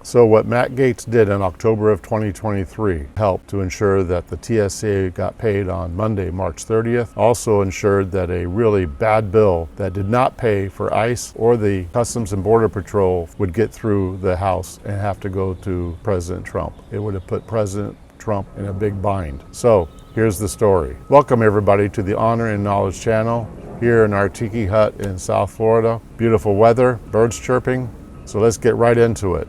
So what Matt Gaetz did in October of 2023 helped to ensure that the TSA got paid on Monday, March 30th. Also ensured that a really bad bill that did not pay for ICE or the Customs and Border Patrol would get through the House and have to go to President Trump. It would have put President Trump in a big bind. So here's the story. Welcome everybody to the Honor and Knowledge channel here in our tiki hut in South Florida. Beautiful weather, birds chirping. So let's get right into it.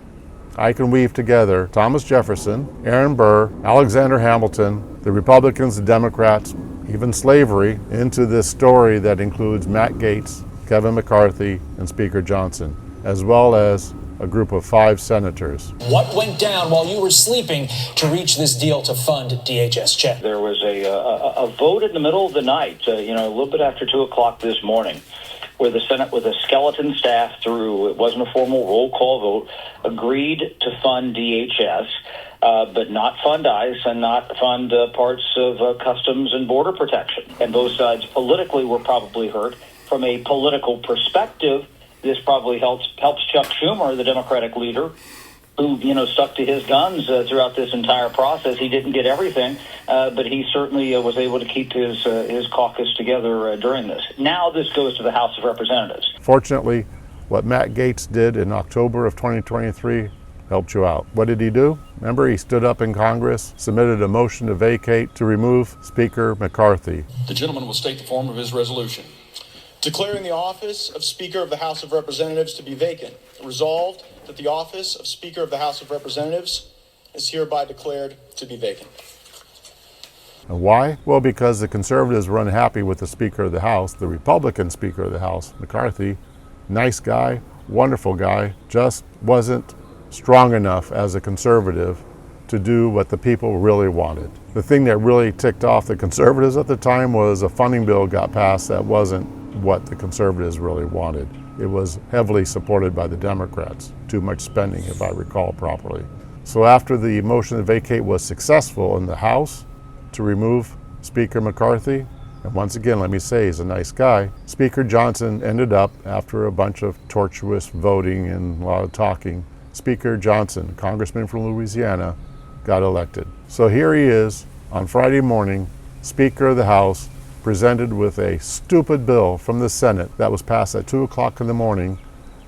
I can weave together Thomas Jefferson, Aaron Burr, Alexander Hamilton, the Republicans, the Democrats, even slavery, into this story that includes Matt Gaetz, Kevin McCarthy, and Speaker Johnson, as well as a group of 5 senators. What went down while you were sleeping to reach this deal to fund DHS check? There was a vote in the middle of the night, a little bit after 2 o'clock this morning, where the Senate, with a skeleton staff through, it wasn't a formal roll call vote, agreed to fund DHS, but not fund ICE and not fund parts of Customs and Border Protection. And both sides politically were probably hurt. From a political perspective, this probably helps Chuck Schumer, the Democratic leader, who, stuck to his guns throughout this entire process. He didn't get everything, but he certainly was able to keep his caucus together during this. Now this goes to the House of Representatives. Fortunately, what Matt Gaetz did in October of 2023 helped you out. What did he do? Remember, he stood up in Congress, submitted a motion to vacate to remove Speaker McCarthy. The gentleman will state the form of his resolution. Declaring the office of Speaker of the House of Representatives to be vacant. Resolved that the office of Speaker of the House of Representatives is hereby declared to be vacant. And why? Well, because the conservatives were unhappy with the Speaker of the House, the Republican Speaker of the House, McCarthy. Nice guy, wonderful guy, just wasn't strong enough as a conservative to do what the people really wanted. The thing that really ticked off the conservatives at the time was a funding bill got passed that wasn't what the conservatives really wanted. It was heavily supported by the Democrats. Too much spending, if I recall properly. So after the motion to vacate was successful in the House to remove Speaker McCarthy, and once again, let me say, he's a nice guy, Speaker Johnson ended up, after a bunch of tortuous voting and a lot of talking, Speaker Johnson, congressman from Louisiana, got elected. So here he is on Friday morning, Speaker of the House, presented with a stupid bill from the Senate that was passed at 2 o'clock in the morning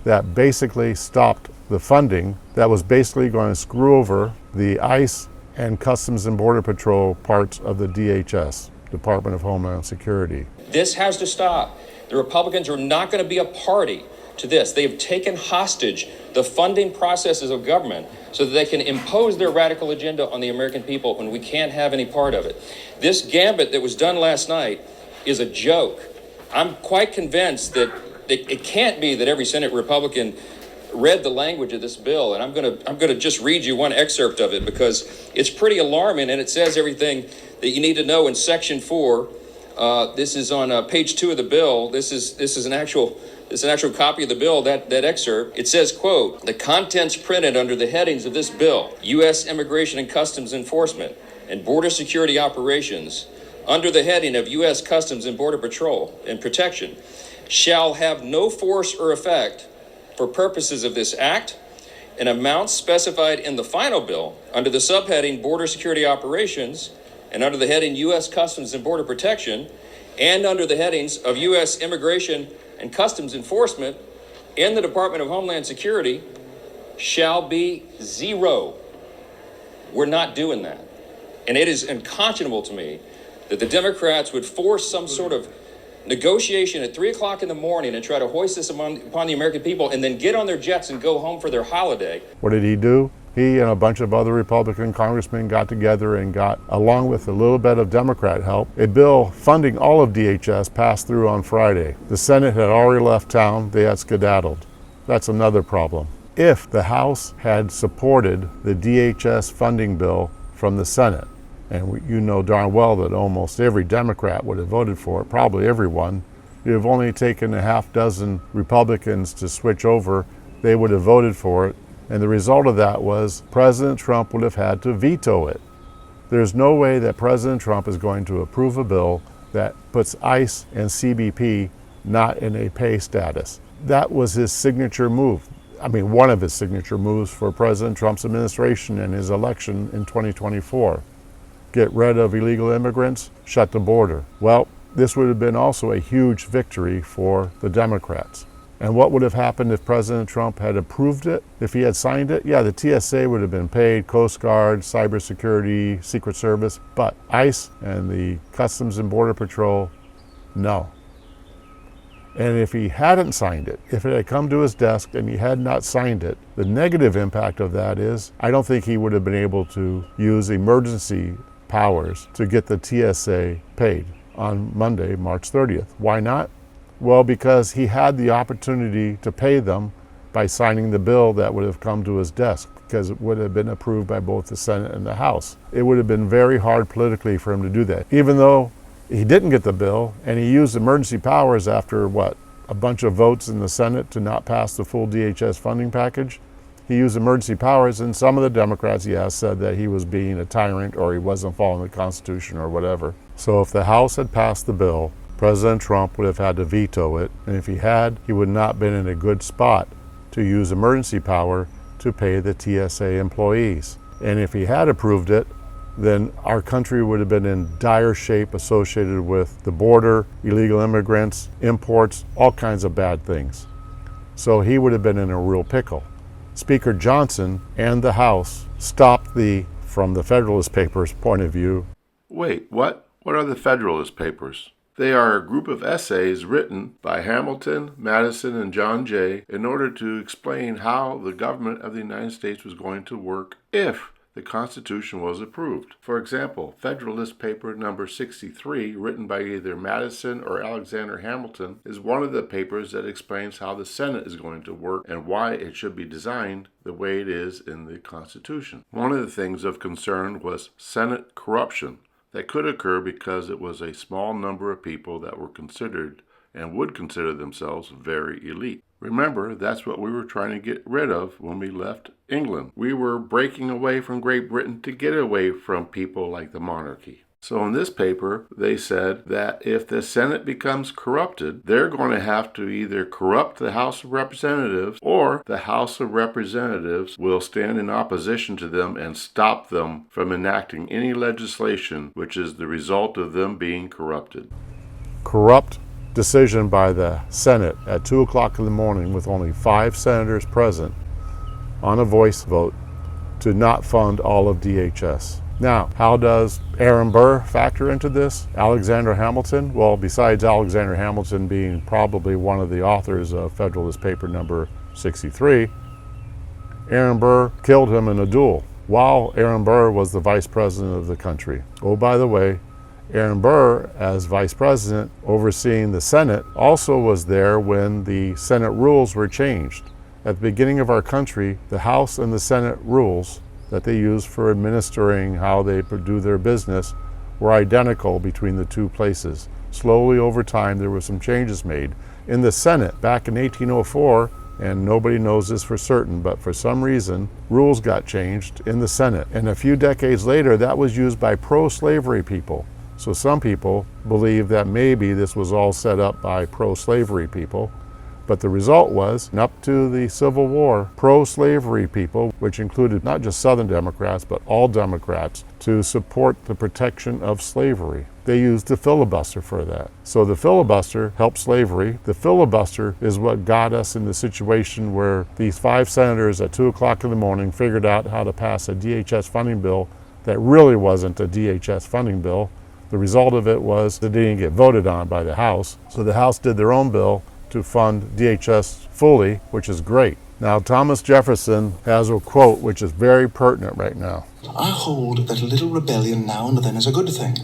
that basically stopped the funding that was basically going to screw over the ICE and Customs and Border Patrol parts of the DHS, Department of Homeland Security. This has to stop. The Republicans are not going to be a party to this. They have taken hostage the funding processes of government so that they can impose their radical agenda on the American people when we can't have any part of it. This gambit that was done last night is a joke. I'm quite convinced that it can't be that every Senate Republican read the language of this bill, and I'm going to just read you one excerpt of it because it's pretty alarming and it says everything that you need to know in Section 4. This is on page 2 of the bill. This is an actual copy of the bill, that excerpt. It says, quote, "The contents printed under the headings of this bill, U.S. Immigration and Customs Enforcement and Border Security Operations, under the heading of U.S. Customs and Border Patrol and Protection, shall have no force or effect for purposes of this act, and amounts specified in the final bill under the subheading Border Security Operations and under the heading U.S. Customs and Border Protection and under the headings of U.S. Immigration and Customs Enforcement in the Department of Homeland Security shall be zero." We're not doing that. And it is unconscionable to me that the Democrats would force some sort of negotiation at 3 o'clock in the morning and try to hoist this upon the American people and then get on their jets and go home for their holiday. What did he do? He and a bunch of other Republican congressmen got together and got, along with a little bit of Democrat help, a bill funding all of DHS passed through on Friday. The Senate had already left town. They had skedaddled. That's another problem. If the House had supported the DHS funding bill from the Senate, and you know darn well that almost every Democrat would have voted for it, probably everyone. It would have only taken a half dozen Republicans to switch over. They would have voted for it. And the result of that was President Trump would have had to veto it. There's no way that President Trump is going to approve a bill that puts ICE and CBP not in a pay status. That was his signature move. one of his signature moves for President Trump's administration and his election in 2024. Get rid of illegal immigrants, shut the border. Well, this would have been also a huge victory for the Democrats. And what would have happened if President Trump had approved it? If he had signed it? Yeah, the TSA would have been paid, Coast Guard, Cybersecurity, Secret Service, but ICE and the Customs and Border Patrol, no. And if he hadn't signed it, if it had come to his desk and he had not signed it, the negative impact of that is I don't think he would have been able to use emergency powers to get the TSA paid on Monday, March 30th. Why not? Well, because he had the opportunity to pay them by signing the bill that would have come to his desk, because it would have been approved by both the Senate and the House. It would have been very hard politically for him to do that. Even though he didn't get the bill, and he used emergency powers after, a bunch of votes in the Senate to not pass the full DHS funding package. He used emergency powers, and some of the Democrats, said that he was being a tyrant or he wasn't following the Constitution or whatever. So if the House had passed the bill, President Trump would have had to veto it, and if he had, he would not have been in a good spot to use emergency power to pay the TSA employees. And if he had approved it, then our country would have been in dire shape associated with the border, illegal immigrants, imports, all kinds of bad things. So he would have been in a real pickle. Speaker Johnson and the House stopped from the Federalist Papers point of view. Wait, what? What are the Federalist Papers? They are a group of essays written by Hamilton, Madison, and John Jay in order to explain how the government of the United States was going to work if the Constitution was approved. For example, Federalist Paper number 63, written by either Madison or Alexander Hamilton, is one of the papers that explains how the Senate is going to work and why it should be designed the way it is in the Constitution. One of the things of concern was Senate corruption that could occur because it was a small number of people that were considered and would consider themselves very elite. Remember, that's what we were trying to get rid of when we left England. We were breaking away from Great Britain to get away from people like the monarchy. So in this paper, they said that if the Senate becomes corrupted, they're going to have to either corrupt the House of Representatives, or the House of Representatives will stand in opposition to them and stop them from enacting any legislation which is the result of them being corrupted. Corrupt decision by the Senate at 2 o'clock in the morning with only 5 senators present on a voice vote to not fund all of DHS. Now, how does Aaron Burr factor into this? Alexander Hamilton? Well, besides Alexander Hamilton being probably one of the authors of Federalist Paper number 63, Aaron Burr killed him in a duel while Aaron Burr was the vice president of the country. Oh, by the way, Aaron Burr, as vice president overseeing the Senate, also was there when the Senate rules were changed. At the beginning of our country, the House and the Senate rules that they use for administering how they do their business were identical between the two places. Slowly over time, there were some changes made. In the Senate, back in 1804, and nobody knows this for certain, but for some reason, rules got changed in the Senate. And a few decades later, that was used by pro-slavery people. So some people believe that maybe this was all set up by pro-slavery people. But the result was, up to the Civil War, pro-slavery people, which included not just Southern Democrats, but all Democrats, to support the protection of slavery. They used the filibuster for that. So the filibuster helped slavery. The filibuster is what got us in the situation where these 5 senators at 2 o'clock in the morning figured out how to pass a DHS funding bill that really wasn't a DHS funding bill. The result of it was it didn't get voted on by the House. So the House did their own bill to fund DHS fully, which is great. Now, Thomas Jefferson has a quote which is very pertinent right now. I hold that a little rebellion now and then is a good thing,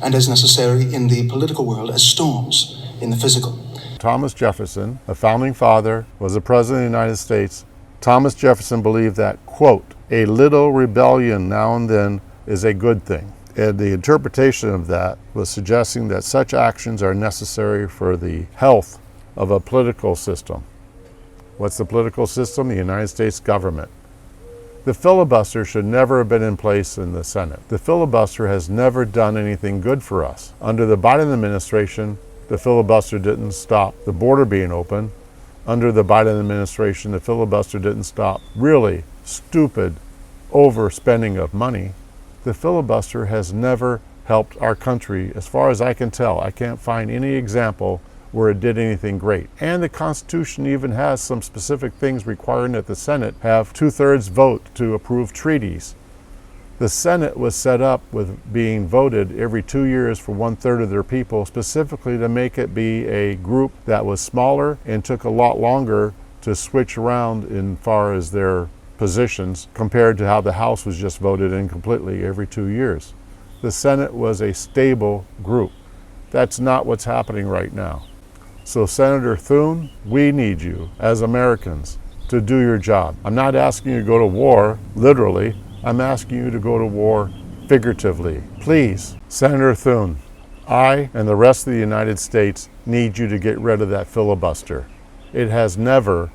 and as necessary in the political world as storms in the physical. Thomas Jefferson, a founding father, was the president of the United States. Thomas Jefferson believed that, quote, a little rebellion now and then is a good thing. And the interpretation of that was suggesting that such actions are necessary for the health of a political system. What's the political system? The United States government. The filibuster should never have been in place in the Senate. The filibuster has never done anything good for us. Under the Biden administration, the filibuster didn't stop the border being open. under the Biden administration, the filibuster didn't stop really stupid overspending of money. The filibuster has never helped our country, as far as I can tell. I can't find any example where it did anything great. And the Constitution even has some specific things requiring that the Senate have 2/3 vote to approve treaties. The Senate was set up with being voted every 2 years for 1/3 of their people, specifically to make it be a group that was smaller and took a lot longer to switch around in far as their positions compared to how the House was just voted in completely every 2 years. The Senate was a stable group. That's not what's happening right now. So Senator Thune, we need you as Americans to do your job. I'm not asking you to go to war, literally. I'm asking you to go to war figuratively. Please, Senator Thune, I and the rest of the United States need you to get rid of that filibuster. It has never,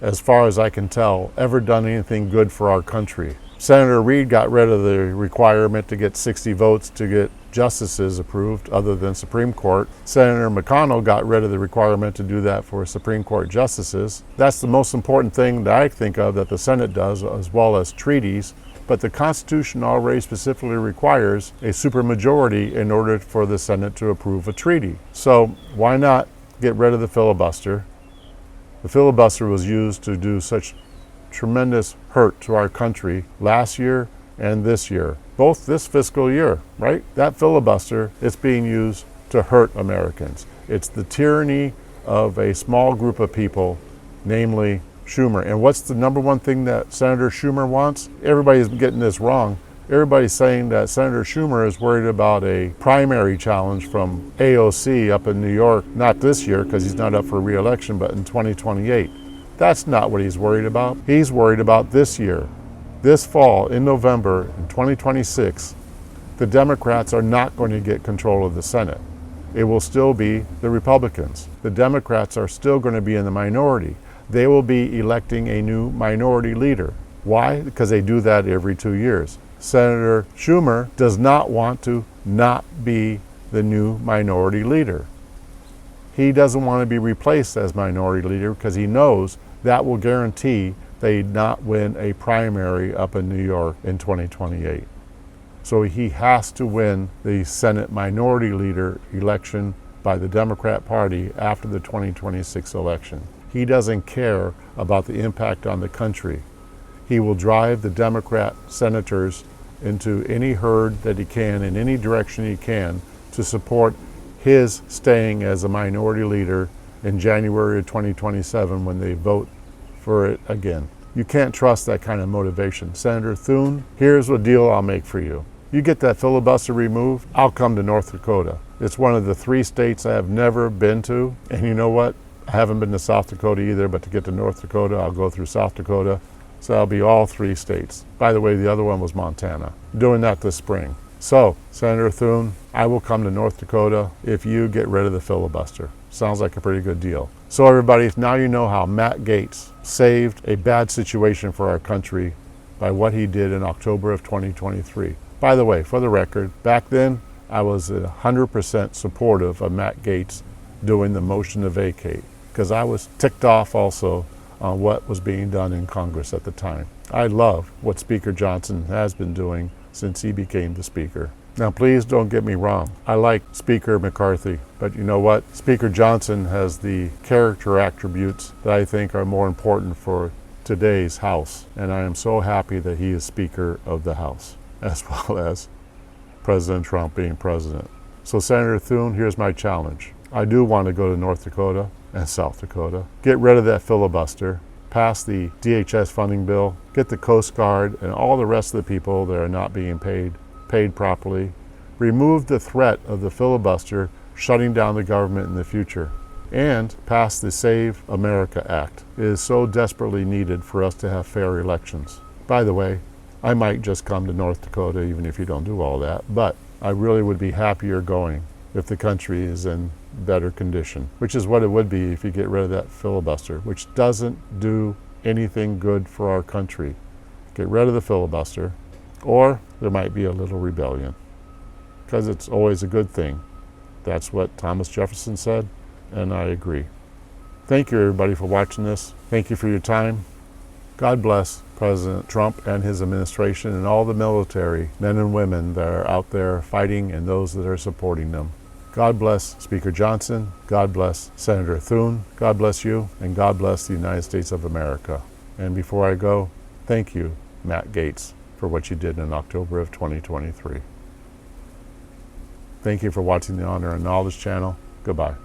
as far as I can tell, ever done anything good for our country. Senator Reid got rid of the requirement to get 60 votes to get justices approved other than Supreme Court. Senator McConnell got rid of the requirement to do that for Supreme Court justices. That's the most important thing that I think of that the Senate does, as well as treaties. But the Constitution already specifically requires a supermajority in order for the Senate to approve a treaty. So why not get rid of the filibuster? The filibuster was used to do such tremendous hurt to our country last year and this year, both this fiscal year, right? That filibuster is being used to hurt Americans. It's the tyranny of a small group of people, namely Schumer. And what's the number one thing that Senator Schumer wants? Everybody's getting this wrong. Everybody's saying that Senator Schumer is worried about a primary challenge from AOC up in New York, not this year because he's not up for re-election, but in 2028. That's not what he's worried about. He's worried about this year. This fall, in November, in 2026, the Democrats are not going to get control of the Senate. It will still be the Republicans. The Democrats are still going to be in the minority. They will be electing a new minority leader. Why? Because they do that every 2 years. Senator Schumer does not want to not be the new minority leader. He doesn't want to be replaced as minority leader because he knows that will guarantee they not win a primary up in New York in 2028. So he has to win the Senate minority leader election by the Democrat Party after the 2026 election. He doesn't care about the impact on the country. He will drive the Democrat senators into any herd that he can, in any direction he can, to support his staying as a minority leader in January of 2027 when they vote for it again. You can't trust that kind of motivation. Senator Thune, here's a deal I'll make for you. You get that filibuster removed, I'll come to North Dakota. It's one of the 3 states I have never been to. And you know what? I haven't been to South Dakota either, but to get to North Dakota, I'll go through South Dakota. So I'll be all 3 states. By the way, the other one was Montana. I'm doing that this spring. So, Senator Thune, I will come to North Dakota if you get rid of the filibuster. Sounds like a pretty good deal. So everybody, now you know how Matt Gaetz saved a bad situation for our country by what he did in October of 2023. By the way, for the record, back then, I was 100% supportive of Matt Gaetz doing the motion to vacate because I was ticked off also on what was being done in Congress at the time. I love what Speaker Johnson has been doing since he became the Speaker. Now, please don't get me wrong. I like Speaker McCarthy, but you know what? Speaker Johnson has the character attributes that I think are more important for today's House, and I am so happy that he is Speaker of the House, as well as President Trump being president. So, Senator Thune, here's my challenge. I do want to go to North Dakota and South Dakota, get rid of that filibuster, pass the DHS funding bill, get the Coast Guard and all the rest of the people that are not being paid properly, remove the threat of the filibuster shutting down the government in the future, and pass the Save America Act. It is so desperately needed for us to have fair elections. By the way, I might just come to North Dakota even if you don't do all that, but I really would be happier going if the country is in better condition, which is what it would be if you get rid of that filibuster, which doesn't do anything good for our country. Get rid of the filibuster, or there might be a little rebellion, because it's always a good thing. That's what Thomas Jefferson said, and I agree. Thank you, everybody, for watching this. Thank you for your time. God bless President Trump and his administration and all the military men and women that are out there fighting and those that are supporting them. God bless Speaker Johnson. God bless Senator Thune. God bless you, and God bless the United States of America. And before I go, thank you, Matt Gaetz, for what you did in October of 2023. Thank you for watching the Honor and Knowledge channel. Goodbye.